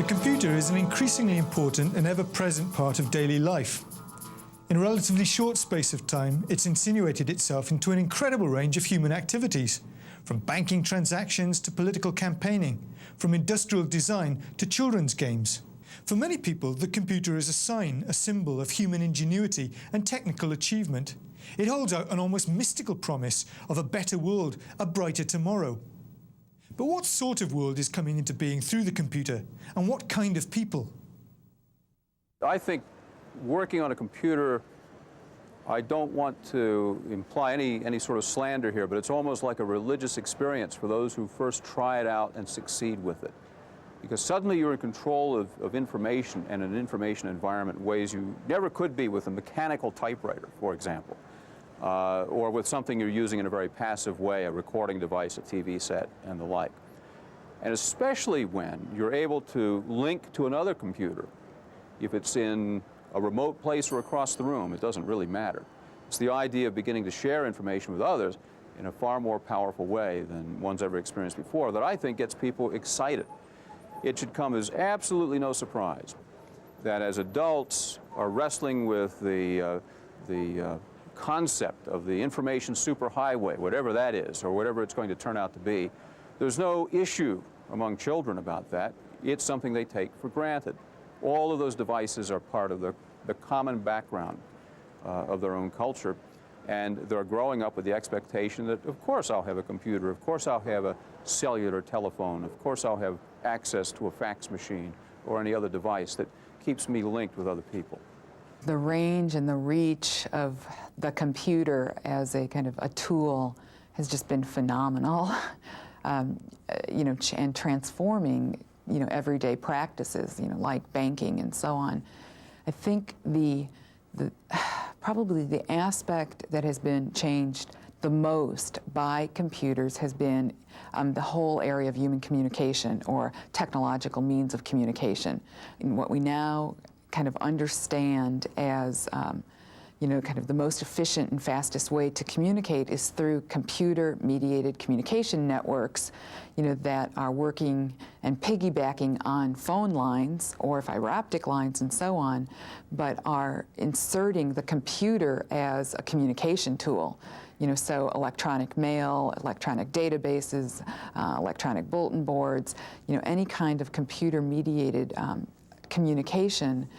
The computer is an increasingly important and ever-present part of daily life. In a relatively short space of time, it's insinuated itself into an incredible range of human activities, from banking transactions to political campaigning, from industrial design to children's games. For many people, the computer is a sign, a symbol of human ingenuity and technical achievement. It holds out an almost mystical promise of a better world, a brighter tomorrow. But what sort of world is coming into being through the computer, and what kind of people? I think working on a computer, I don't want to imply any sort of slander here, but it's almost like a religious experience for those who first try it out and succeed with it. Because suddenly you're in control of information and an information environment in ways you never could be with a mechanical typewriter, for example, or with something you're using in a very passive way, a recording device, a TV set, and the like. And especially when you're able to link to another computer. If it's in a remote place or across the room, it doesn't really matter. It's the idea of beginning to share information with others in a far more powerful way than one's ever experienced before that I think gets people excited. It should come as absolutely no surprise that as adults are wrestling with the concept of the information superhighway, whatever that is, or whatever it's going to turn out to be, there's no issue among children about that. It's something they take for granted. All of those devices are part of the common background of their own culture, and they're growing up with the expectation that, of course, I'll have a computer, of course, I'll have a cellular telephone, of course, I'll have access to a fax machine or any other device that keeps me linked with other people. The range and the reach of the computer as a kind of a tool has just been phenomenal, you know, and transforming, you know, everyday practices, you know, like banking and so on. I think probably the aspect that has been changed the most by computers has been the whole area of human communication or technological means of communication. And what we now kind of understand as you know, kind of the most efficient and fastest way to communicate is through computer-mediated communication networks, you know, that are working and piggybacking on phone lines or fiber optic lines and so on, but are inserting the computer as a communication tool. You know, so electronic mail, electronic databases, electronic bulletin boards, you know, any kind of computer-mediated communication,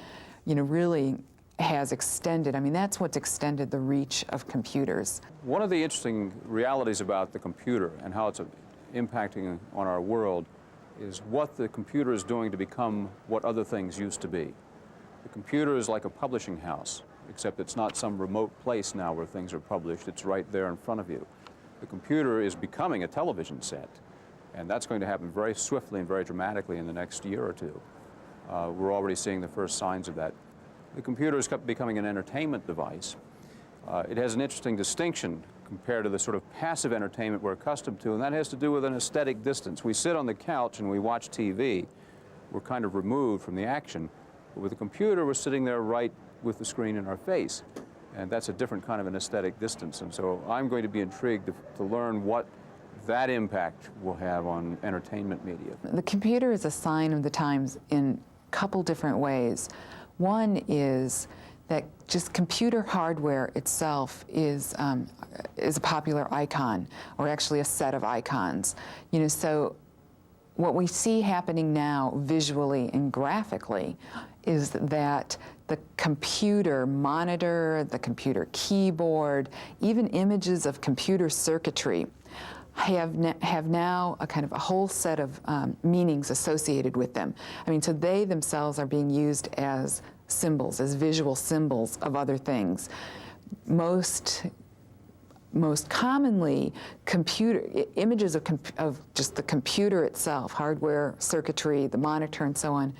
you know, really has extended. I mean, that's what's extended the reach of computers. One of the interesting realities about the computer and how it's impacting on our world is what the computer is doing to become what other things used to be. The computer is like a publishing house, except it's not some remote place now where things are published. It's right there in front of you. The computer is becoming a television set, and that's going to happen very swiftly and very dramatically in the next year or two. We're already seeing the first signs of that. The computer is becoming an entertainment device. It has an interesting distinction compared to the sort of passive entertainment we're accustomed to, and that has to do with an aesthetic distance. We sit on the couch and we watch TV. We're kind of removed from the action. But with the computer, we're sitting there right with the screen in our face, and that's a different kind of an aesthetic distance. And so I'm going to be intrigued to learn what that impact will have on entertainment media. The computer is a sign of the times in a couple different ways. One is that just computer hardware itself is a popular icon, or actually a set of icons. You know, so what we see happening now visually and graphically is that the computer monitor, the computer keyboard, even images of computer circuitry have now a kind of a whole set of meanings associated with them. I mean, so they themselves are being used as symbols, as visual symbols of other things. Most commonly, images of just the computer itself, hardware, circuitry, the monitor, and so on,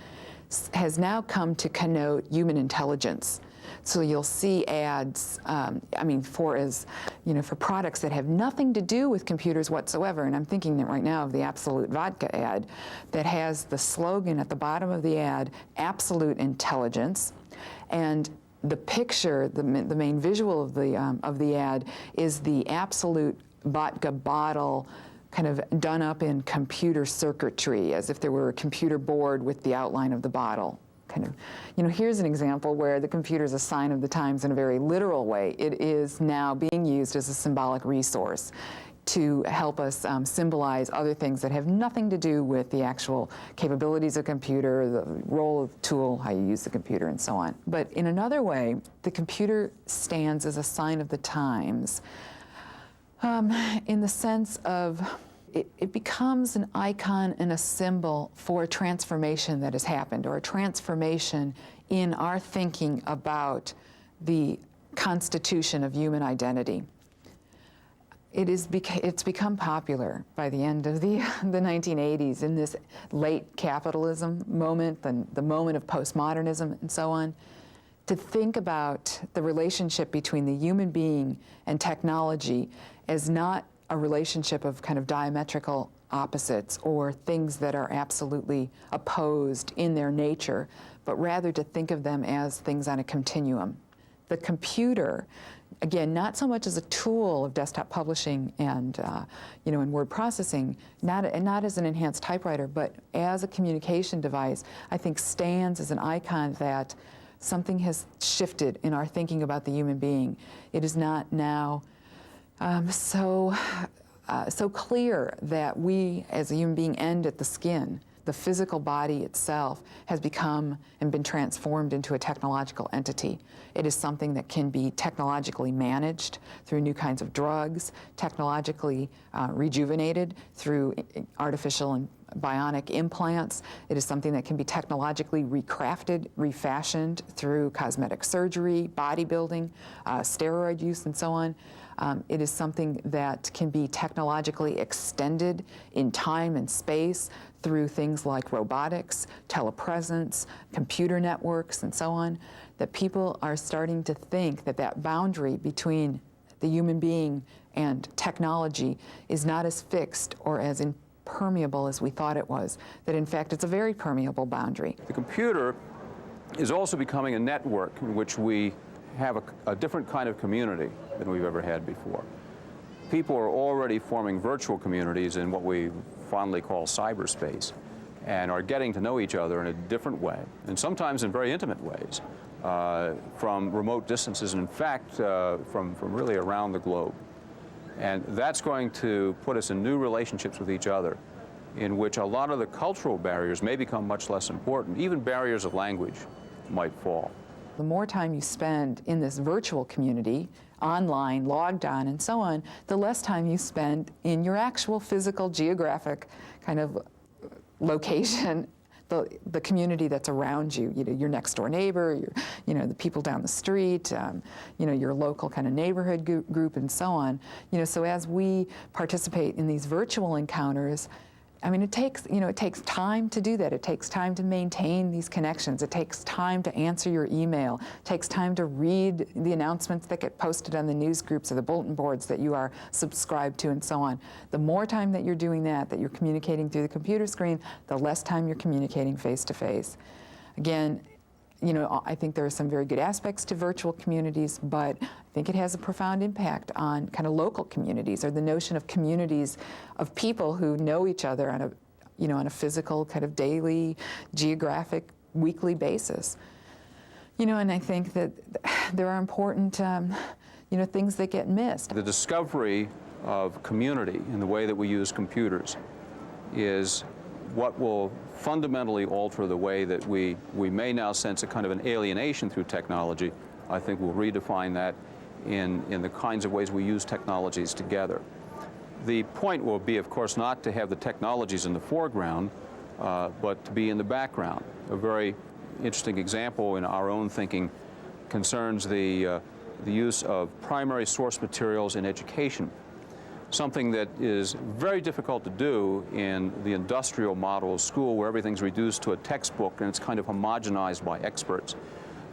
has now come to connote human intelligence. So you'll see ads, I mean, for products that have nothing to do with computers whatsoever. And I'm thinking that right now of the Absolute Vodka ad that has the slogan at the bottom of the ad, Absolute Intelligence. And the picture, the main visual of the ad is the Absolute Vodka bottle kind of done up in computer circuitry, as if there were a computer board with the outline of the bottle. Kind of, here's an example where the computer is a sign of the times in a very literal way. It is now being used as a symbolic resource to help us symbolize other things that have nothing to do with the actual capabilities of a computer, the role of the tool, how you use the computer, and so on. But in another way, the computer stands as a sign of the times in the sense of it becomes an icon and a symbol for a transformation that has happened, or a transformation in our thinking about the constitution of human identity. It's become popular by the end of the 1980s, in this late capitalism moment, the moment of postmodernism and so on, to think about the relationship between the human being and technology as not a relationship of kind of diametrical opposites or things that are absolutely opposed in their nature, but rather to think of them as things on a continuum. The computer, again, not so much as a tool of desktop publishing and and word processing, not as an enhanced typewriter, but as a communication device, I think stands as an icon that something has shifted in our thinking about the human being. It is not now so clear that we, as a human being, end at the skin. The physical body itself has become and been transformed into a technological entity. It is something that can be technologically managed through new kinds of drugs, technologically rejuvenated through artificial and bionic implants. It is something that can be technologically recrafted, refashioned through cosmetic surgery, bodybuilding, steroid use, and so on. It is something that can be technologically extended in time and space through things like robotics, telepresence, computer networks, and so on, that people are starting to think that that boundary between the human being and technology is not as fixed or as impermeable as we thought it was, that in fact it's a very permeable boundary. The computer is also becoming a network in which we have a different kind of community than we've ever had before. People are already forming virtual communities in what we fondly call cyberspace, and are getting to know each other in a different way, and sometimes in very intimate ways, from remote distances, and in fact, from really around the globe. And that's going to put us in new relationships with each other, in which a lot of the cultural barriers may become much less important. Even barriers of language might fall. The more time you spend in this virtual community, online, logged on, and so on, the less time you spend in your actual physical, geographic kind of location, the community that's around you, your next door neighbor, the people down the street, your local kind of neighborhood group, and so on. So as we participate in these virtual encounters, I mean, it takes time to do that. It takes time to maintain these connections. It takes time to answer your email. It takes time to read the announcements that get posted on the news groups or the bulletin boards that you are subscribed to, and so on. The more time that you're doing that you're communicating through the computer screen, the less time you're communicating face to face. Again, I think there are some very good aspects to virtual communities, but I think it has a profound impact on kind of local communities, or the notion of communities of people who know each other on a physical kind of daily, geographic, weekly basis. And I think that there are important, things that get missed. The discovery of community in the way that we use computers is what will fundamentally alter the way that we may now sense a kind of an alienation through technology. I think we'll redefine that in the kinds of ways we use technologies together. The point will be, of course, not to have the technologies in the foreground, but to be in the background. A very interesting example in our own thinking concerns the use of primary source materials in education. Something that is very difficult to do in the industrial model of school, where everything's reduced to a textbook and it's kind of homogenized by experts.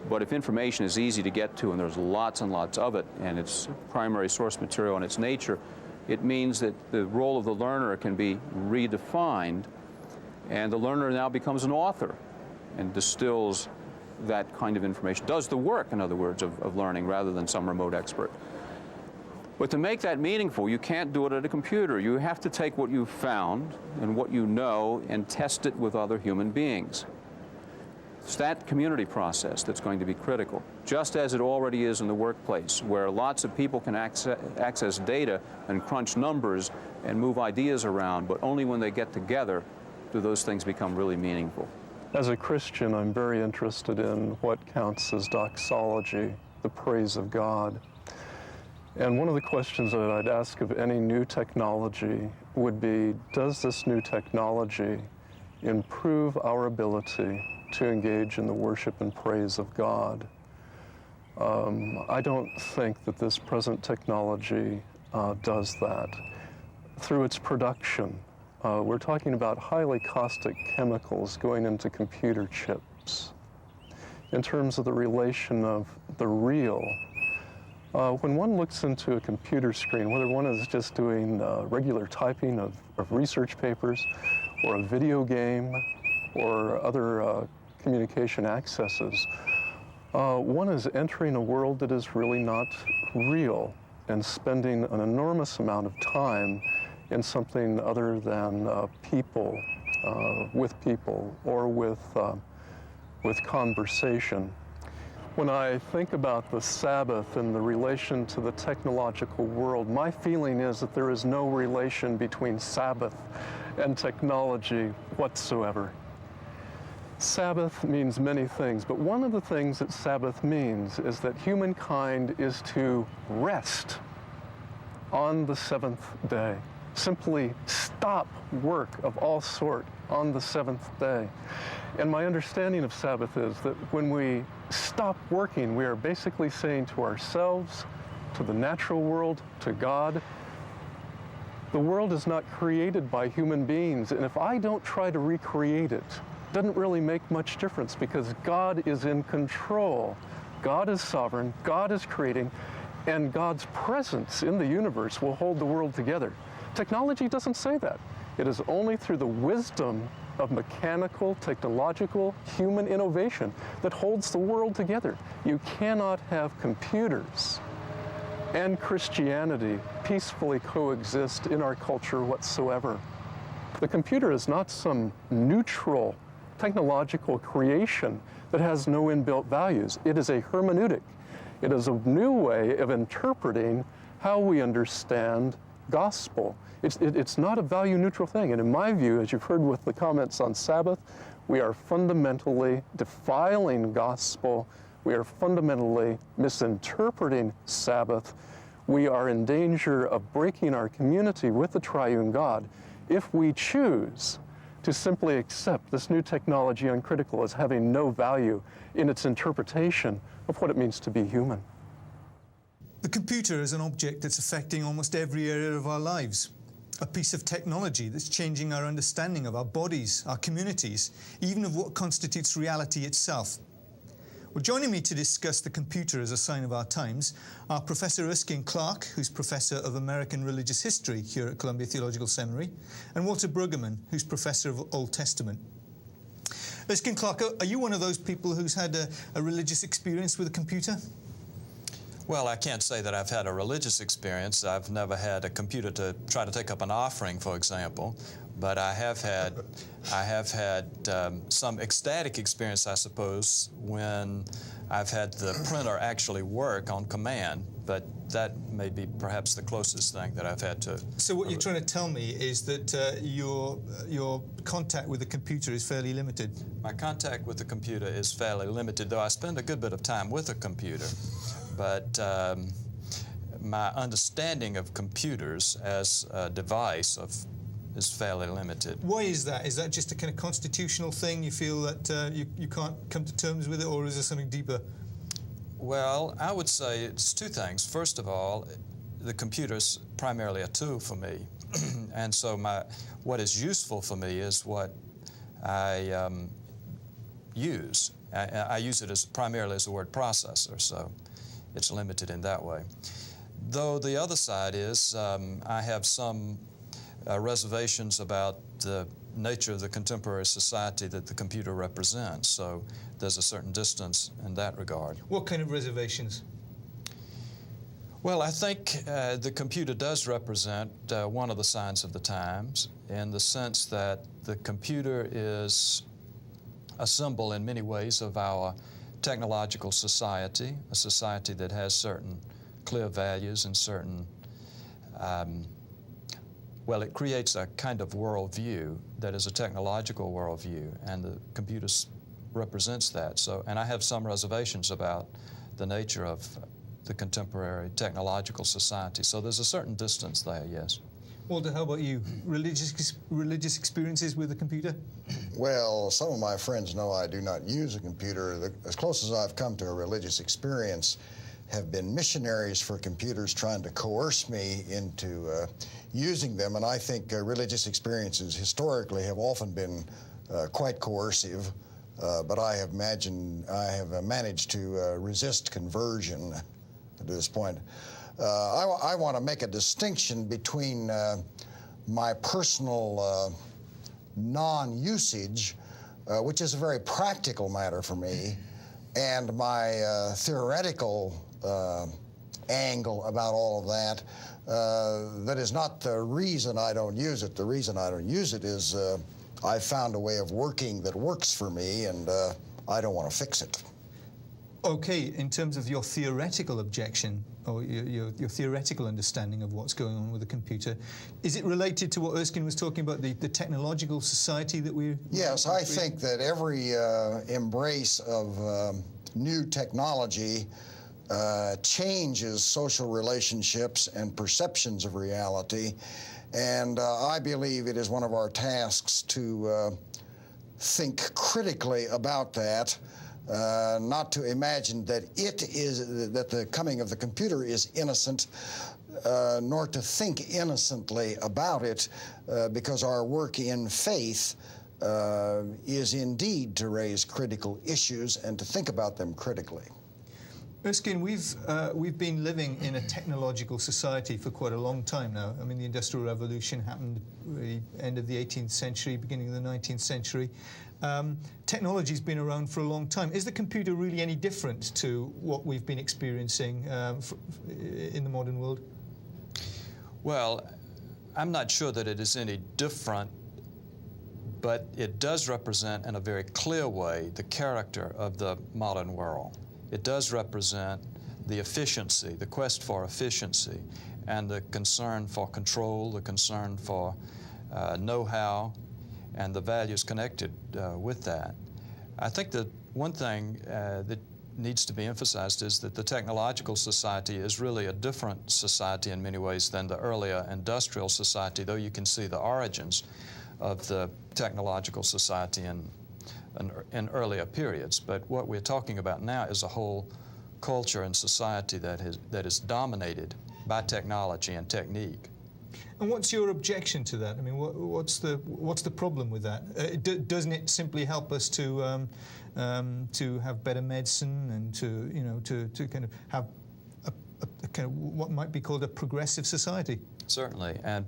But if information is easy to get to, and there's lots and lots of it, and it's primary source material in its nature, it means that the role of the learner can be redefined, and the learner now becomes an author and distills that kind of information, does the work, in other words, of learning, rather than some remote expert. But to make that meaningful, you can't do it at a computer. You have to take what you've found and what you know and test it with other human beings. It's that community process that's going to be critical, just as it already is in the workplace, where lots of people can access data and crunch numbers and move ideas around, but only when they get together do those things become really meaningful. As a Christian, I'm very interested in what counts as doxology, the praise of God. And one of the questions that I'd ask of any new technology would be, does this new technology improve our ability to engage in the worship and praise of God? I don't think that this present technology does that. Through its production, we're talking about highly caustic chemicals going into computer chips. In terms of the relation of the real, when one looks into a computer screen, whether one is just doing regular typing of research papers or a video game or other communication accesses, one is entering a world that is really not real and spending an enormous amount of time in something other than people, with people, or with conversation. When I think about the Sabbath and the relation to the technological world, my feeling is that there is no relation between Sabbath and technology whatsoever. Sabbath means many things, but one of the things that Sabbath means is that humankind is to rest on the seventh day. Simply stop work of all sort on the seventh day. And my understanding of Sabbath is that when we stop working, we are basically saying to ourselves, to the natural world, to God, the world is not created by human beings, and if I don't try to recreate it, it doesn't really make much difference because God is in control. God is sovereign, God is creating, and God's presence in the universe will hold the world together. Technology doesn't say that. It is only through the wisdom of mechanical, technological, human innovation that holds the world together. You cannot have computers and Christianity peacefully coexist in our culture whatsoever. The computer is not some neutral technological creation that has no inbuilt values. It is a hermeneutic. It is a new way of interpreting how we understand gospel. It's not a value-neutral thing. And in my view, as you've heard with the comments on Sabbath, we are fundamentally defiling gospel. We are fundamentally misinterpreting Sabbath. We are in danger of breaking our community with the triune God if we choose to simply accept this new technology uncritical as having no value in its interpretation of what it means to be human. The computer is an object that's affecting almost every area of our lives. A piece of technology that's changing our understanding of our bodies, our communities, even of what constitutes reality itself. Well, joining me to discuss the computer as a sign of our times are Professor Erskine Clarke, who's Professor of American Religious History here at Columbia Theological Seminary, and Walter Brueggemann, who's Professor of Old Testament. Erskine Clarke, are you one of those people who's had a religious experience with a computer? Well, I can't say that I've had a religious experience. I've never had a computer to try to take up an offering, for example. But I have had some ecstatic experience, I suppose, when I've had the printer actually work on command. But that may be perhaps the closest thing that I've had to. So what you're trying to tell me is that your contact with the computer is fairly limited? My contact with the computer is fairly limited, though I spend a good bit of time with a computer. But my understanding of computers as a device is fairly limited. Why is that? Is that just a kind of constitutional thing? You feel that you can't come to terms with it, or is there something deeper? Well, I would say it's two things. First of all, the computer's primarily a tool for me. And so what is useful for me is what I use. I use it primarily as a word processor, so it's limited in that way. Though the other side is I have some reservations about the nature of the contemporary society that the computer represents, so there's a certain distance in that regard. What kind of reservations? Well, I think the computer does represent one of the signs of the times, in the sense that the computer is a symbol in many ways of our technological society, a society that has certain clear values and certain, well, it creates a kind of worldview that is a technological worldview, and the computer represents that. So, and I have some reservations about the nature of the contemporary technological society. So there's a certain distance there, yes. Walter, how about you? Religious experiences with a computer? Well, some of my friends know I do not use a computer. As close as I've come to a religious experience have been missionaries for computers trying to coerce me into using them, and I think religious experiences historically have often been quite coercive, but I have managed to resist conversion to this point. I want to make a distinction between my personal non-usage, which is a very practical matter for me, and my theoretical angle about all of that. That is not the reason I don't use it. The reason I don't use it is I found a way of working that works for me, and I don't want to fix it. Okay, in terms of your theoretical objection, or your theoretical understanding of what's going on with the computer, is it related to what Erskine was talking about, the technological society that we're... Yes, I think that every embrace of new technology changes social relationships and perceptions of reality, and I believe it is one of our tasks to think critically about that. Not to imagine that that the coming of the computer is innocent, nor to think innocently about it, because our work in faith is indeed to raise critical issues and to think about them critically. Erskine, we've been living in a technological society for quite a long time now. I mean, the Industrial Revolution happened at the end of the 18th century, beginning of the 19th century. Technology's been around for a long time. Is the computer really any different to what we've been experiencing in the modern world? Well, I'm not sure that it is any different, but it does represent in a very clear way the character of the modern world. It does represent the efficiency, the quest for efficiency, and the concern for control, the concern for know-how, and the values connected with that. I think that one thing that needs to be emphasized is that the technological society is really a different society in many ways than the earlier industrial society, though you can see the origins of the technological society in earlier periods. But what we're talking about now is a whole culture and society that is dominated by technology and technique. And what's your objection to that? I mean, what's the problem with that? Doesn't it simply help us to have better medicine and to kind of have a kind of what might be called a progressive society? Certainly, and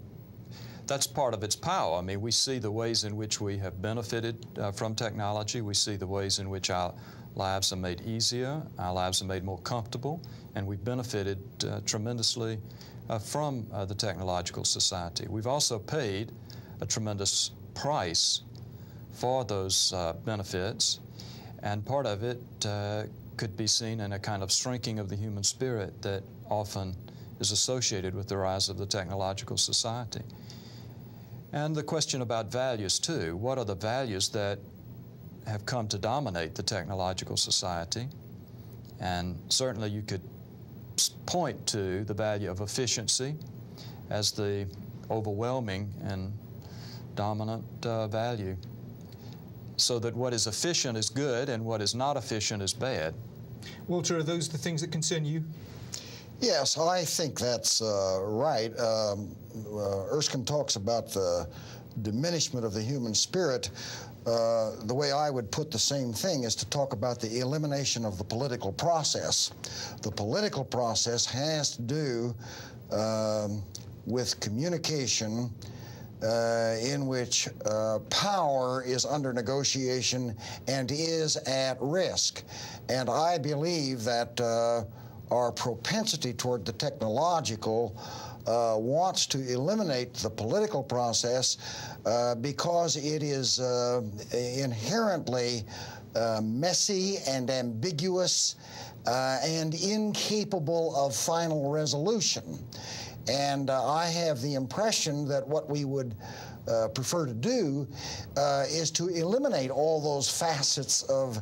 that's part of its power. I mean, we see the ways in which we have benefited from technology. We see the ways in which our lives are made easier, our lives are made more comfortable, and we've benefited tremendously from the technological society. We've also paid a tremendous price for those benefits, and part of it could be seen in a kind of shrinking of the human spirit that often is associated with the rise of the technological society. And the question about values, too. What are the values that have come to dominate the technological society? And certainly you could point to the value of efficiency as the overwhelming and dominant value, so that what is efficient is good and what is not efficient is bad. Walter, are those the things that concern you? Yes, I think that's right. Erskine talks about the diminishment of the human spirit. The way I would put the same thing is to talk about the elimination of the political process. The political process has to do with communication in which power is under negotiation and is at risk. And I believe that our propensity toward the technological wants to eliminate the political process because it is inherently messy and ambiguous and incapable of final resolution. And I have the impression that what we would prefer to do is to eliminate all those facets of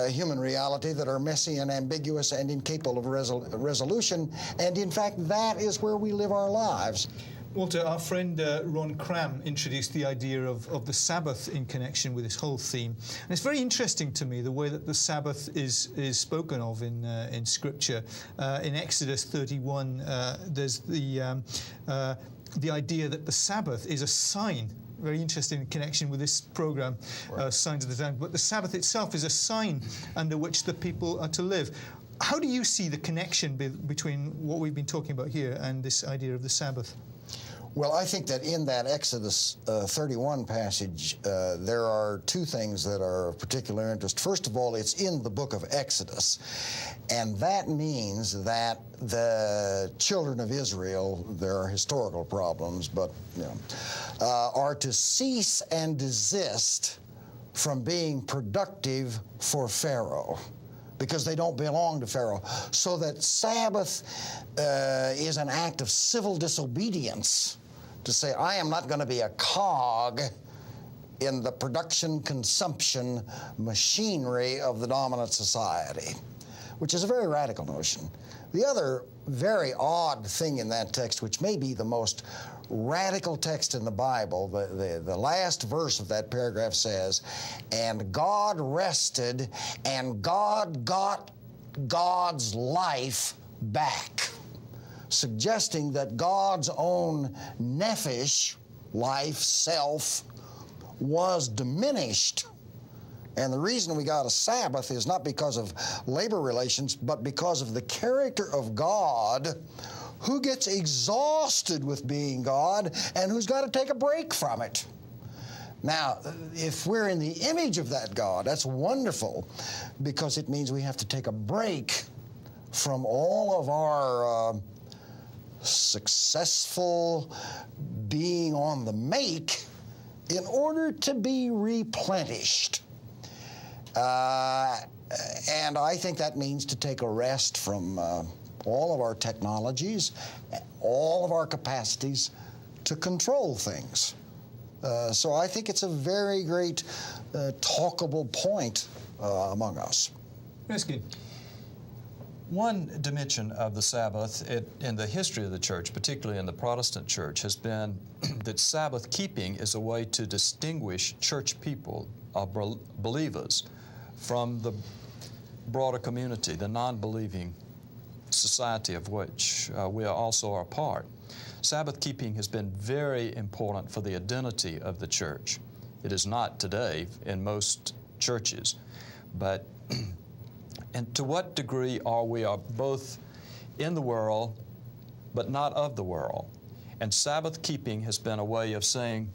human reality that are messy and ambiguous and incapable of resolution. And in fact, that is where we live our lives. Walter, our friend Ron Cram introduced the idea of the Sabbath in connection with this whole theme. And it's very interesting to me the way that the Sabbath is spoken of in Scripture. In Exodus 31, there's the idea that the Sabbath is a sign. Very interesting in connection with this program, Signs of the Times. But the Sabbath itself is a sign under which the people are to live. How do you see the connection between what we've been talking about here and this idea of the Sabbath? Well, I think that in that Exodus 31 passage, there are two things that are of particular interest. First of all, it's in the book of Exodus, and that means that the children of Israel, there are historical problems, but are to cease and desist from being productive for Pharaoh, because they don't belong to Pharaoh. So that Sabbath is an act of civil disobedience, to say, I am not going to be a cog in the production consumption machinery of the dominant society, which is a very radical notion. The other very odd thing in that text, which may be the most radical text in the Bible, the last verse of that paragraph says, and God rested, and God got God's life back, suggesting that God's own nephesh, life, self, was diminished. And the reason we got a Sabbath is not because of labor relations, but because of the character of God, who gets exhausted with being God and who's got to take a break from it. Now, if we're in the image of that God, that's wonderful, because it means we have to take a break from all of our successful being on the make in order to be replenished. And I think that means to take a rest from all of our technologies, all of our capacities to control things. So I think it's a very great talkable point among us. Erskine. One dimension of the Sabbath in the history of the church, particularly in the Protestant church, has been that Sabbath keeping is a way to distinguish church people, believers, from the broader community, the non-believing society of which we are also a part. Sabbath keeping has been very important for the identity of the church. It is not today in most churches, but and to what degree are we both in the world but not of the world? And Sabbath keeping has been a way of saying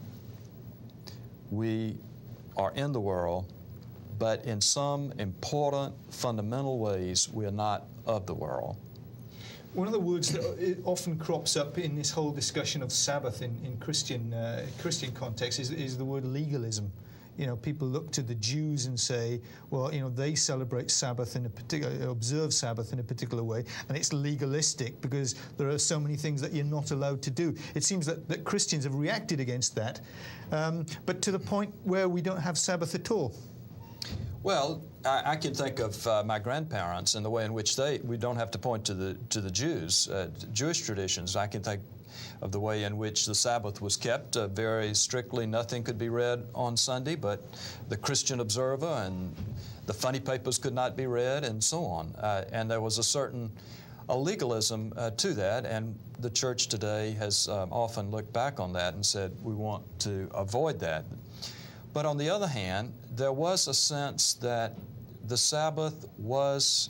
we are in the world, but in some important fundamental ways we are not of the world. One of the words that often crops up in this whole discussion of Sabbath in Christian context is the word legalism. You know, people look to the Jews and say, well, you know, they celebrate Sabbath in a particular, observe Sabbath in a particular way, and it's legalistic because there are so many things that you're not allowed to do. It seems that Christians have reacted against that, but to the point where we don't have Sabbath at all. Well, I can think of my grandparents and the way in which we don't have to point to the Jews, Jewish traditions. I can think of the way in which the Sabbath was kept very strictly. Nothing could be read on Sunday, but the Christian Observer and the funny papers could not be read, and so on. And there was a certain legalism to that, and the church today has often looked back on that and said we want to avoid that. But on the other hand, there was a sense that the Sabbath was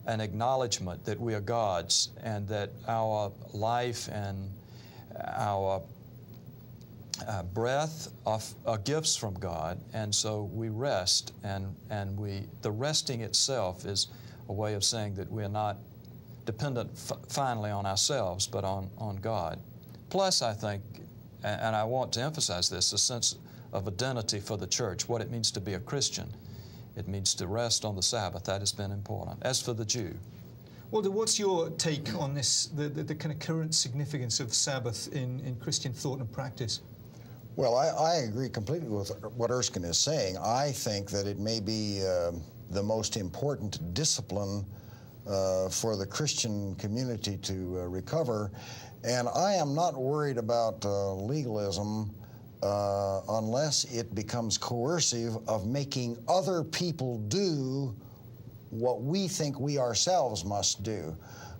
an acknowledgement that we are God's and that our life and our breath are gifts from God, and so we rest, and the resting itself is a way of saying that we are not dependent finally on ourselves, but on God. Plus, I think, and I want to emphasize this, a sense of identity for the church, what it means to be a Christian. It means to rest on the Sabbath. That has been important. As for the Jew, Walter, what's your take on this, the kind of current significance of Sabbath in Christian thought and practice? Well, I agree completely with what Erskine is saying. I think that it may be the most important discipline for the Christian community to recover. And I am not worried about legalism unless it becomes coercive of making other people do what we think we ourselves must do.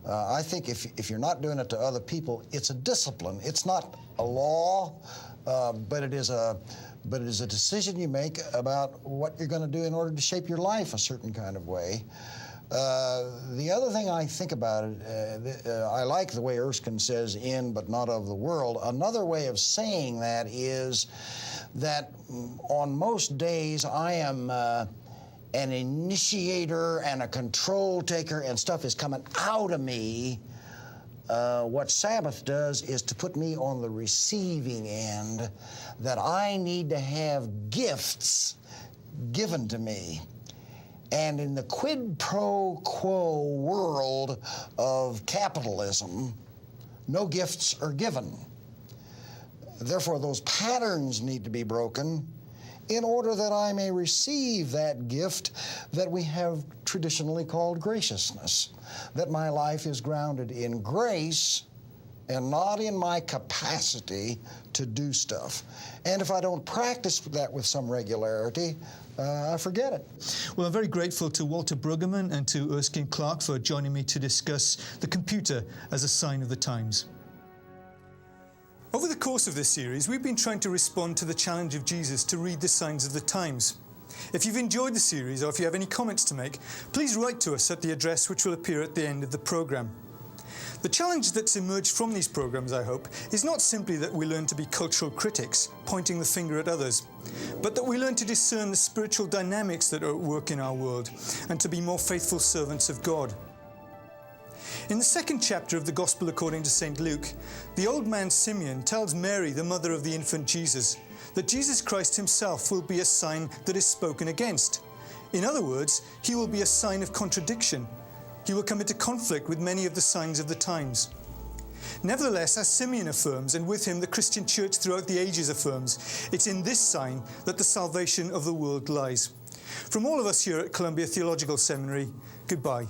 I think if you're not doing it to other people, it's a discipline. It's not a law, but it is a decision you make about what you're going to do in order to shape your life a certain kind of way. The other thing I think about it, I like the way Erskine says in but not of the world. Another way of saying that is that on most days I am an initiator and a control taker, and stuff is coming out of me. What Sabbath does is to put me on the receiving end, that I need to have gifts given to me. And in the quid pro quo world of capitalism, no gifts are given. Therefore, those patterns need to be broken in order that I may receive that gift that we have traditionally called graciousness, that my life is grounded in grace and not in my capacity to do stuff. And if I don't practice that with some regularity, I forget it. Well, I'm very grateful to Walter Brueggemann and to Erskine Clarke for joining me to discuss the computer as a sign of the times. Over the course of this series, we've been trying to respond to the challenge of Jesus to read the signs of the times. If you've enjoyed the series, or if you have any comments to make, please write to us at the address which will appear at the end of the programme. The challenge that's emerged from these programmes, I hope, is not simply that we learn to be cultural critics, pointing the finger at others, but that we learn to discern the spiritual dynamics that are at work in our world, and to be more faithful servants of God. In the second chapter of the Gospel according to St. Luke, the old man Simeon tells Mary, the mother of the infant Jesus, that Jesus Christ himself will be a sign that is spoken against. In other words, he will be a sign of contradiction. He will come into conflict with many of the signs of the times. Nevertheless, as Simeon affirms, and with him the Christian church throughout the ages affirms, it's in this sign that the salvation of the world lies. From all of us here at Columbia Theological Seminary, goodbye.